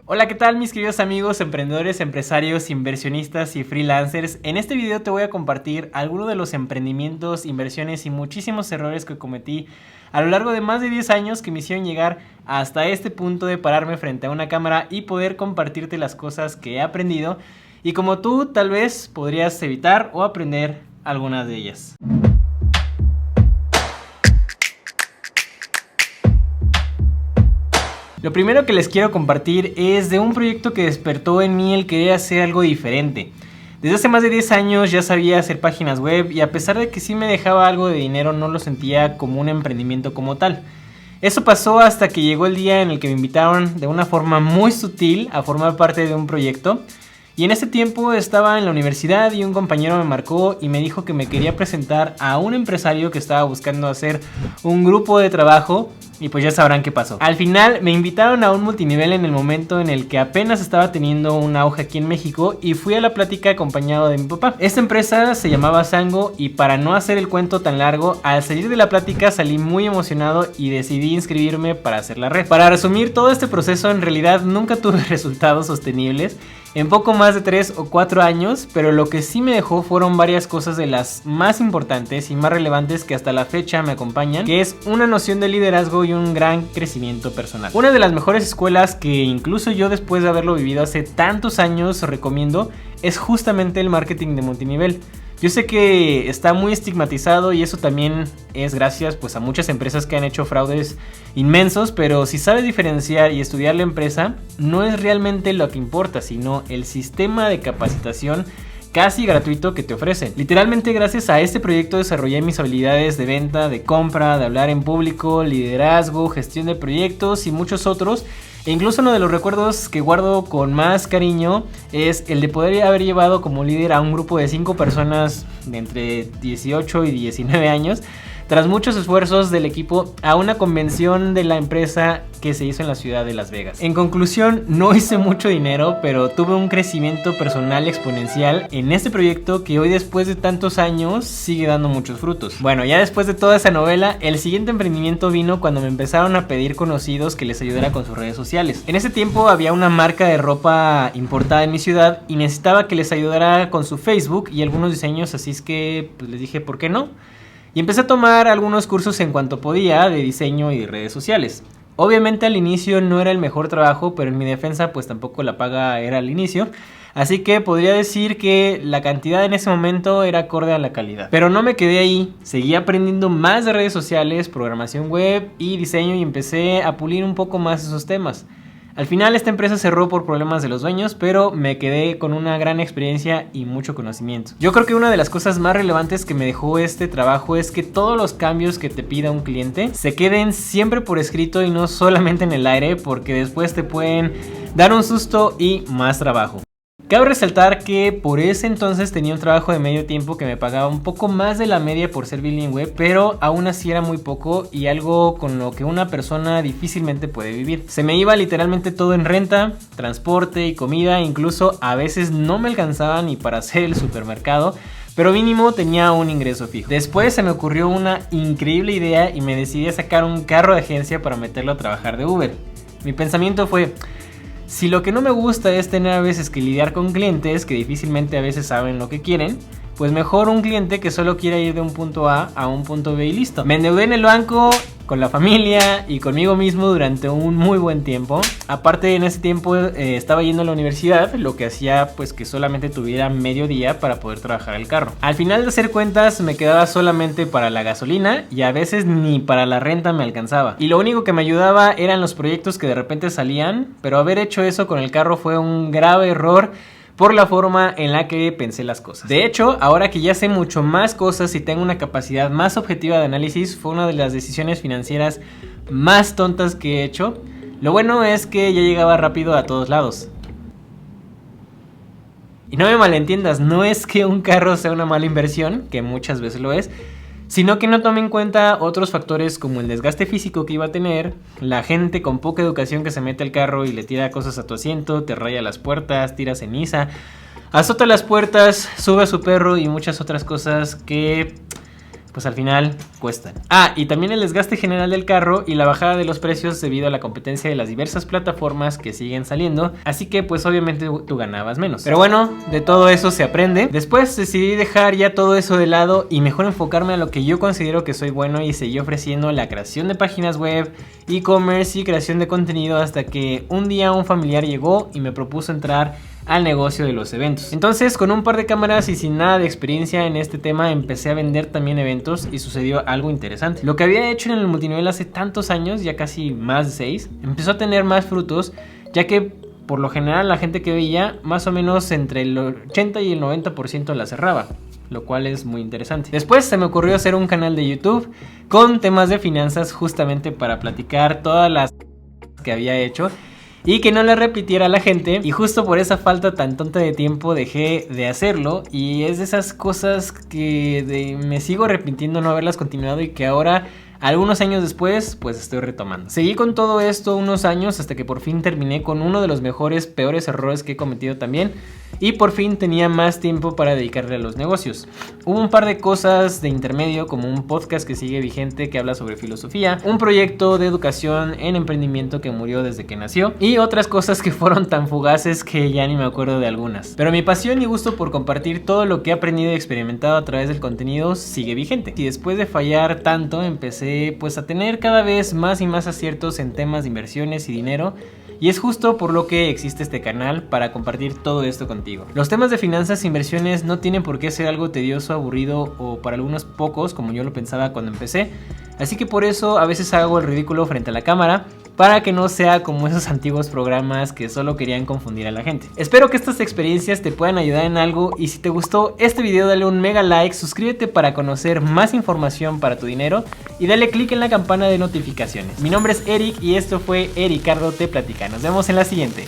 Hola, ¿qué tal mis queridos amigos, emprendedores, empresarios, inversionistas y freelancers? En este video te voy a compartir algunos de los emprendimientos, inversiones y muchísimos errores que cometí a lo largo de más de 10 años que me hicieron llegar hasta este punto de pararme frente a una cámara y poder compartirte las cosas que he aprendido y como tú tal vez podrías evitar o aprender algunas de ellas. Lo primero que les quiero compartir es de un proyecto que despertó en mí el querer hacer algo diferente. Desde hace más de 10 años ya sabía hacer páginas web y a pesar de que sí me dejaba algo de dinero no lo sentía como un emprendimiento como tal. Eso pasó hasta que llegó el día en el que me invitaron de una forma muy sutil a formar parte de un proyecto. Y en ese tiempo estaba en la universidad y un compañero me marcó y me dijo que me quería presentar a un empresario que estaba buscando hacer un grupo de trabajo y pues ya sabrán qué pasó. Al final me invitaron a un multinivel en el momento en el que apenas estaba teniendo un auge aquí en México y fui a la plática acompañado de mi papá. Esta empresa se llamaba Sango y para no hacer el cuento tan largo, al salir de la plática salí muy emocionado y decidí inscribirme para hacer la red. Para resumir todo este proceso, en realidad nunca tuve resultados sostenibles en poco más de 3 o 4 años, pero lo que sí me dejó fueron varias cosas de las más importantes y más relevantes que hasta la fecha me acompañan, que es una noción de liderazgo y un gran crecimiento personal. Una de las mejores escuelas que incluso yo después de haberlo vivido hace tantos años recomiendo es justamente el marketing de multinivel. Yo sé que está muy estigmatizado y eso también es gracias pues a muchas empresas que han hecho fraudes inmensos, pero si sabes diferenciar y estudiar la empresa, no es realmente lo que importa, sino el sistema de capacitación casi gratuito que te ofrecen. Literalmente gracias a este proyecto desarrollé mis habilidades de venta, de compra, de hablar en público, liderazgo, gestión de proyectos y muchos otros. E incluso uno de los recuerdos que guardo con más cariño es el de poder haber llevado como líder a un grupo de 5 personas de entre 18 y 19 años, tras muchos esfuerzos del equipo, a una convención de la empresa que se hizo en la ciudad de Las Vegas. En conclusión, no hice mucho dinero, pero tuve un crecimiento personal exponencial en este proyecto que hoy, después de tantos años, sigue dando muchos frutos. Bueno, ya después de toda esa novela, el siguiente emprendimiento vino cuando me empezaron a pedir conocidos que les ayudara con sus redes sociales. En ese tiempo había una marca de ropa importada en mi ciudad y necesitaba que les ayudara con su Facebook y algunos diseños, así es que pues, les dije, ¿por qué no? Y empecé a tomar algunos cursos en cuanto podía de diseño y de redes sociales. Obviamente al inicio no era el mejor trabajo, pero en mi defensa pues tampoco la paga era al inicio. Así que podría decir que la cantidad en ese momento era acorde a la calidad. Pero no me quedé ahí, seguí aprendiendo más de redes sociales, programación web y diseño y empecé a pulir un poco más esos temas. Al final esta empresa cerró por problemas de los dueños, pero me quedé con una gran experiencia y mucho conocimiento. Yo creo que una de las cosas más relevantes que me dejó este trabajo es que todos los cambios que te pida un cliente se queden siempre por escrito y no solamente en el aire, porque después te pueden dar un susto y más trabajo. Cabe resaltar que por ese entonces tenía un trabajo de medio tiempo que me pagaba un poco más de la media por ser bilingüe, pero aún así era muy poco y algo con lo que una persona difícilmente puede vivir. Se me iba literalmente todo en renta, transporte y comida, incluso a veces no me alcanzaba ni para hacer el supermercado, pero mínimo tenía un ingreso fijo. Después se me ocurrió una increíble idea y me decidí a sacar un carro de agencia para meterlo a trabajar de Uber. Mi pensamiento fue: si lo que no me gusta es tener a veces que lidiar con clientes que difícilmente a veces saben lo que quieren, pues mejor un cliente que solo quiera ir de un punto A a un punto B y listo. Me endeudé en el banco, con la familia y conmigo mismo durante un muy buen tiempo. Aparte, en ese tiempo estaba yendo a la universidad, lo que hacía pues que solamente tuviera medio día para poder trabajar el carro. Al final de hacer cuentas me quedaba solamente para la gasolina y a veces ni para la renta me alcanzaba. Y lo único que me ayudaba eran los proyectos que de repente salían, pero haber hecho eso con el carro fue un grave error por la forma en la que pensé las cosas. De hecho, ahora que ya sé mucho más cosas y tengo una capacidad más objetiva de análisis, fue una de las decisiones financieras más tontas que he hecho. Lo bueno es que ya llegaba rápido a todos lados. Y no me malentiendas, no es que un carro sea una mala inversión, que muchas veces lo es, sino que no tome en cuenta otros factores como el desgaste físico que iba a tener, la gente con poca educación que se mete al carro y le tira cosas a tu asiento, te raya las puertas, tira ceniza, azota las puertas, sube a su perro y muchas otras cosas que pues al final cuestan. Y también el desgaste general del carro y la bajada de los precios debido a la competencia de las diversas plataformas que siguen saliendo, así que pues obviamente tú ganabas menos. Pero bueno, de todo eso se aprende. Después decidí dejar ya todo eso de lado y mejor enfocarme a lo que yo considero que soy bueno, y seguí ofreciendo la creación de páginas web, e-commerce y creación de contenido, hasta que un día un familiar llegó y me propuso entrar al negocio de los eventos. Entonces, con un par de cámaras y sin nada de experiencia en este tema, empecé a vender también eventos y sucedió algo interesante. Lo que había hecho en el multinivel hace tantos años, ya casi más de 6, empezó a tener más frutos, ya que por lo general la gente que veía, más o menos entre el 80 y el 90% la cerraba, lo cual es muy interesante. Después se me ocurrió hacer un canal de YouTube con temas de finanzas, justamente para platicar todas las que había hecho y que no le repitiera a la gente, y justo por esa falta tan tonta de tiempo dejé de hacerlo, y es de esas cosas que me sigo arrepintiendo no haberlas continuado y que ahora, algunos años después, pues estoy retomando. Seguí con todo esto unos años hasta que por fin terminé con uno de los peores errores que he cometido también, y por fin tenía más tiempo para dedicarle a los negocios. Hubo un par de cosas de intermedio, como un podcast que sigue vigente que habla sobre filosofía, un proyecto de educación en emprendimiento que murió desde que nació, y otras cosas que fueron tan fugaces que ya ni me acuerdo de algunas. Pero mi pasión y gusto por compartir todo lo que he aprendido y experimentado a través del contenido sigue vigente. Y después de fallar tanto, empecé pues a tener cada vez más y más aciertos en temas de inversiones y dinero. Y es justo por lo que existe este canal, para compartir todo esto contigo. Los temas de finanzas e inversiones no tienen por qué ser algo tedioso, aburrido o para algunos pocos, como yo lo pensaba cuando empecé. Así que por eso a veces hago el ridículo frente a la cámara, para que no sea como esos antiguos programas que solo querían confundir a la gente. Espero que estas experiencias te puedan ayudar en algo, y si te gustó este video dale un mega like, suscríbete para conocer más información para tu dinero y dale click en la campana de notificaciones. Mi nombre es Eric y esto fue Ericardo Te Platica. Nos vemos en la siguiente.